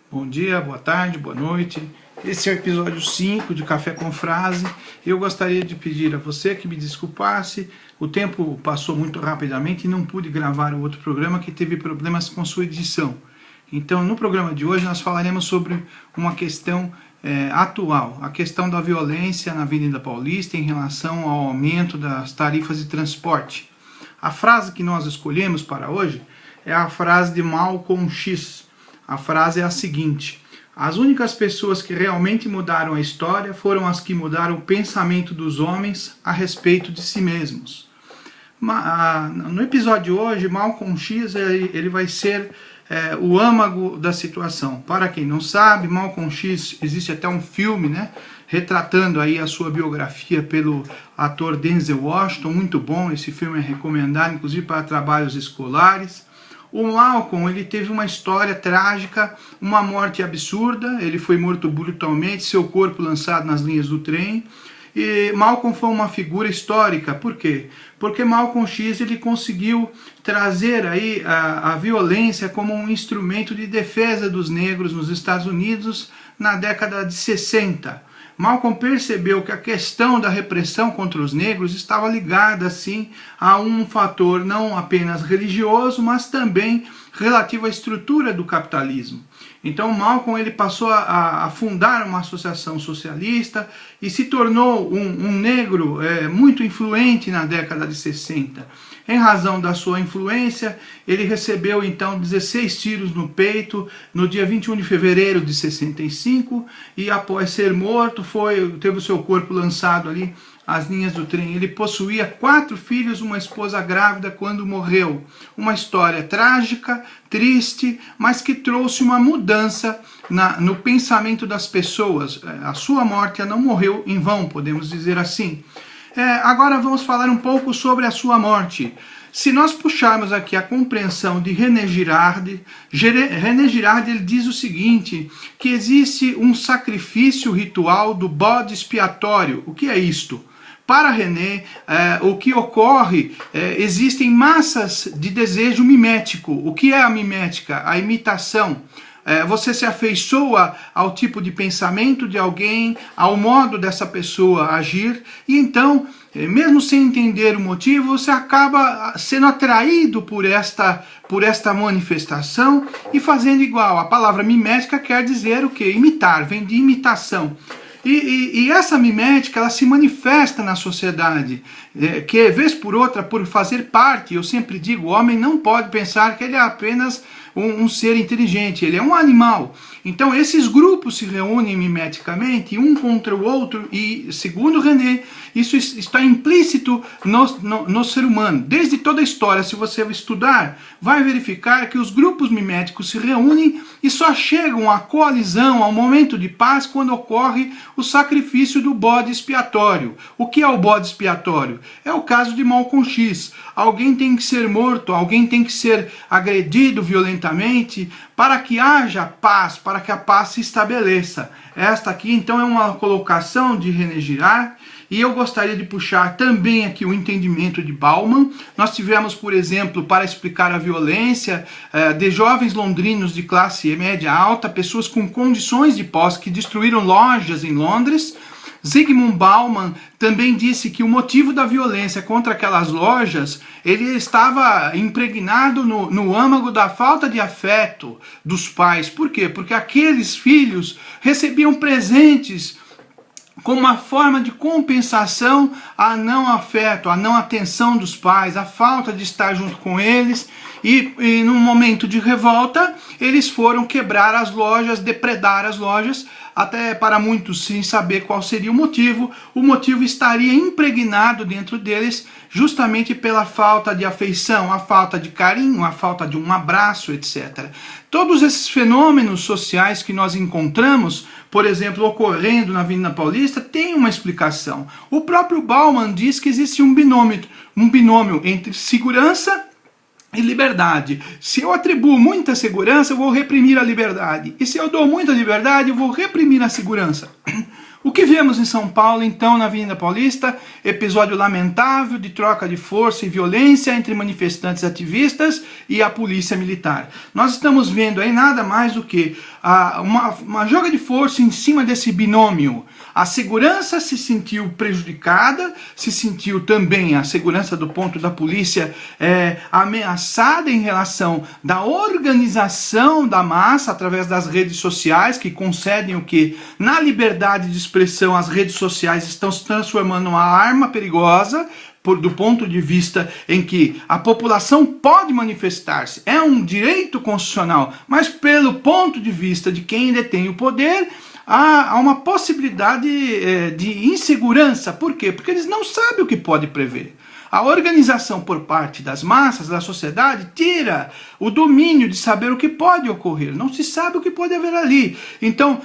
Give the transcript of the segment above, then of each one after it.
Bom dia, boa tarde, boa noite. Esse é o episódio 5 de Café com Frase. Eu gostaria de pedir a você que me desculpasse. O tempo passou muito rapidamente e não pude gravar o outro programa que teve problemas com sua edição. Então, no programa de hoje, nós falaremos sobre uma questão atual, a questão da violência na Avenida Paulista em relação ao aumento das tarifas de transporte. A frase que nós escolhemos para hoje é a frase de Malcolm X. A frase é a seguinte: as únicas pessoas que realmente mudaram a história foram as que mudaram o pensamento dos homens a respeito de si mesmos. No episódio de hoje, Malcolm X ele vai ser o âmago da situação. Para quem não sabe, Malcolm X, existe até um filme, retratando aí a sua biografia pelo ator Denzel Washington, muito bom. Esse filme é recomendado, inclusive para trabalhos escolares. O Malcolm, ele teve uma história trágica, uma morte absurda. Ele foi morto brutalmente, seu corpo lançado nas linhas do trem. E Malcolm foi uma figura histórica. Por quê? Porque Malcolm X ele conseguiu trazer aí a violência como um instrumento de defesa dos negros nos Estados Unidos na década de 60. Malcolm percebeu que a questão da repressão contra os negros estava ligada, sim, a um fator não apenas religioso, mas também relativo à estrutura do capitalismo. Então Malcolm ele passou a fundar uma associação socialista e se tornou um negro muito influente na década de 60. Em razão da sua influência, ele recebeu então 16 tiros no peito no dia 21 de fevereiro de 65 e após ser morto teve o seu corpo lançado ali às linhas do trem. Ele possuía 4 filhos, uma esposa grávida quando morreu. Uma história trágica, triste, mas que trouxe uma mudança no pensamento das pessoas. A sua morte não morreu em vão, podemos dizer assim. Agora vamos falar um pouco sobre a sua morte. Se nós puxarmos aqui a compreensão de René Girard ele diz o seguinte, que existe um sacrifício ritual do bode expiatório. O que é isto? Para René, o que ocorre, existem massas de desejo mimético. O que é a mimética? A imitação. Você se afeiçoa ao tipo de pensamento de alguém, ao modo dessa pessoa agir, e então, mesmo sem entender o motivo, você acaba sendo atraído por esta manifestação e fazendo igual. A palavra mimética quer dizer o quê? Imitar, vem de imitação. E essa mimética, ela se manifesta na sociedade, que vez por outra, por fazer parte, eu sempre digo, o homem não pode pensar que ele é apenas um ser inteligente, ele é um animal. Então esses grupos se reúnem mimeticamente, um contra o outro, e segundo René, isso está implícito no ser humano. Desde toda a história, se você estudar, vai verificar que os grupos miméticos se reúnem e só chegam à coalizão, ao momento de paz, quando ocorre o sacrifício do bode expiatório. O que é o bode expiatório? É o caso de Malcolm X. Alguém tem que ser morto, alguém tem que ser agredido violentamente para que haja paz, para que a paz se estabeleça. Esta aqui, então, é uma colocação de René Girard. E eu gostaria de puxar também aqui o entendimento de Bauman. Nós tivemos, por exemplo, para explicar a violência de jovens londrinos de classe média alta, pessoas com condições de posse que destruíram lojas em Londres. Zygmunt Bauman também disse que o motivo da violência contra aquelas lojas, ele estava impregnado no âmago da falta de afeto dos pais. Por quê? Porque aqueles filhos recebiam presentes como uma forma de compensação a não afeto, a não atenção dos pais, a falta de estar junto com eles, e num momento de revolta, eles foram quebrar as lojas, depredar as lojas, até para muitos sem saber qual seria o motivo estaria impregnado dentro deles justamente pela falta de afeição, a falta de carinho, a falta de um abraço, etc. Todos esses fenômenos sociais que nós encontramos, por exemplo, ocorrendo na Avenida Paulista, têm uma explicação. O próprio Bauman diz que existe um binômio entre segurança e liberdade. Se eu atribuo muita segurança, eu vou reprimir a liberdade. E se eu dou muita liberdade, eu vou reprimir a segurança. O que vemos em São Paulo, então, na Avenida Paulista? Episódio lamentável de troca de força e violência entre manifestantes ativistas e a polícia militar. Nós estamos vendo aí nada mais do que uma joga de força em cima desse binômio. A segurança se sentiu prejudicada, se sentiu também a segurança do ponto da polícia ameaçada em relação da organização da massa através das redes sociais, que concedem o que? Na liberdade de expressão, as redes sociais estão se transformando numa arma perigosa, do ponto de vista em que a população pode manifestar-se, é um direito constitucional, mas pelo ponto de vista de quem detém o poder, há uma possibilidade de insegurança. Por quê? Porque eles não sabem o que pode prever. A organização por parte das massas, da sociedade, tira o domínio de saber o que pode ocorrer. Não se sabe o que pode haver ali. Então,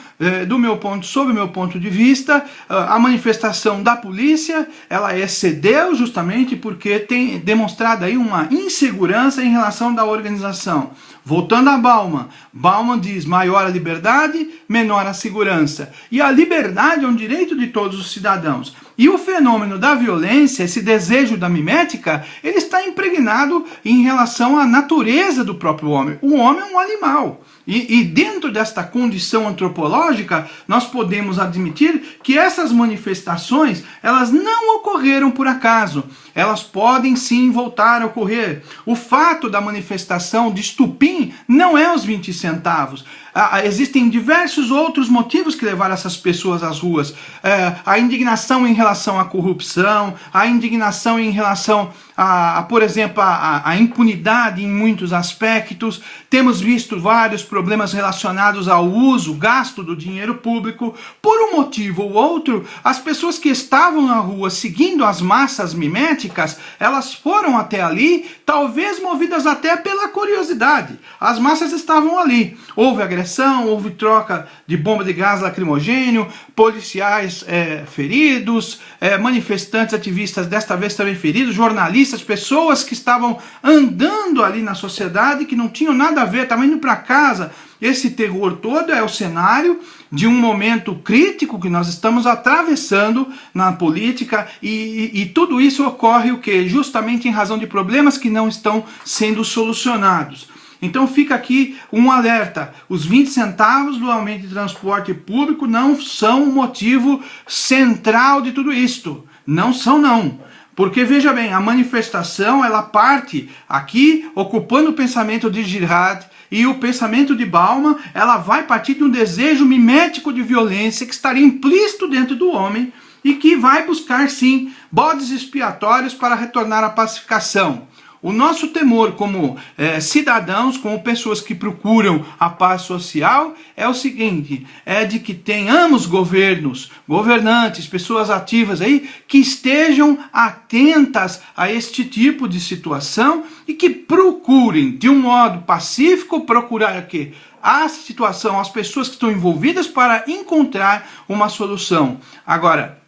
sob o meu ponto de vista, a manifestação da polícia, ela excedeu justamente porque tem demonstrado aí uma insegurança em relação da organização. Voltando a Bauman, Bauman diz: maior a liberdade, menor a segurança. E a liberdade é um direito de todos os cidadãos. E o fenômeno da violência, esse desejo da mimética, ele está impregnado em relação à natureza do próprio homem. O homem é um animal. E dentro desta condição antropológica, nós podemos admitir que essas manifestações, elas não ocorreram por acaso. Elas podem sim voltar a ocorrer. O fato da manifestação de estupim não é os 20 centavos. Existem diversos outros motivos que levaram essas pessoas às ruas. A indignação em relação à corrupção, a indignação em relação por exemplo, a impunidade em muitos aspectos. Temos visto vários problemas relacionados ao uso, gasto do dinheiro público. Por um motivo ou outro, as pessoas que estavam na rua seguindo as massas miméticas, elas foram até ali, talvez movidas até pela curiosidade. As massas estavam ali. Houve agressão, houve troca de bomba de gás lacrimogêneo, policiais feridos, manifestantes, ativistas desta vez também feridos, jornalistas, pessoas que estavam andando ali na sociedade, que não tinham nada a ver, estavam indo para casa. Esse terror todo é o cenário de um momento crítico que nós estamos atravessando na política, e tudo isso ocorre o quê? Justamente em razão de problemas que não estão sendo solucionados. Então fica aqui um alerta: os 20 centavos do aumento de transporte público não são o motivo central de tudo isto. Não são, não. Porque, veja bem, a manifestação, ela parte aqui ocupando o pensamento de Girard, e o pensamento de Bauman, ela vai partir de um desejo mimético de violência que estaria implícito dentro do homem e que vai buscar, sim, bodes expiatórios para retornar à pacificação. O nosso temor como cidadãos, como pessoas que procuram a paz social, é o seguinte: é de que tenhamos governantes, pessoas ativas aí, que estejam atentas a este tipo de situação e que procurem, de um modo pacífico, procurar o quê? A situação, as pessoas que estão envolvidas para encontrar uma solução. Agora,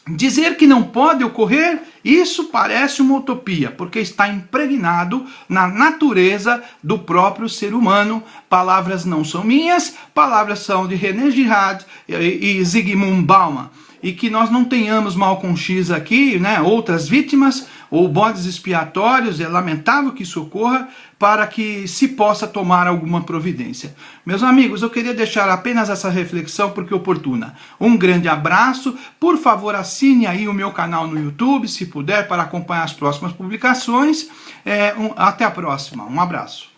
dizer que não pode ocorrer, isso parece uma utopia, porque está impregnado na natureza do próprio ser humano. Palavras não são minhas, palavras são de René Girard e Zygmunt Bauman. E que nós não tenhamos Malcolm X aqui, né, outras vítimas ou bodes expiatórios, é lamentável que isso ocorra, para que se possa tomar alguma providência. Meus amigos, eu queria deixar apenas essa reflexão porque oportuna. Um grande abraço, por favor assine aí o meu canal no YouTube, se puder, para acompanhar as próximas publicações. Até a próxima, um abraço.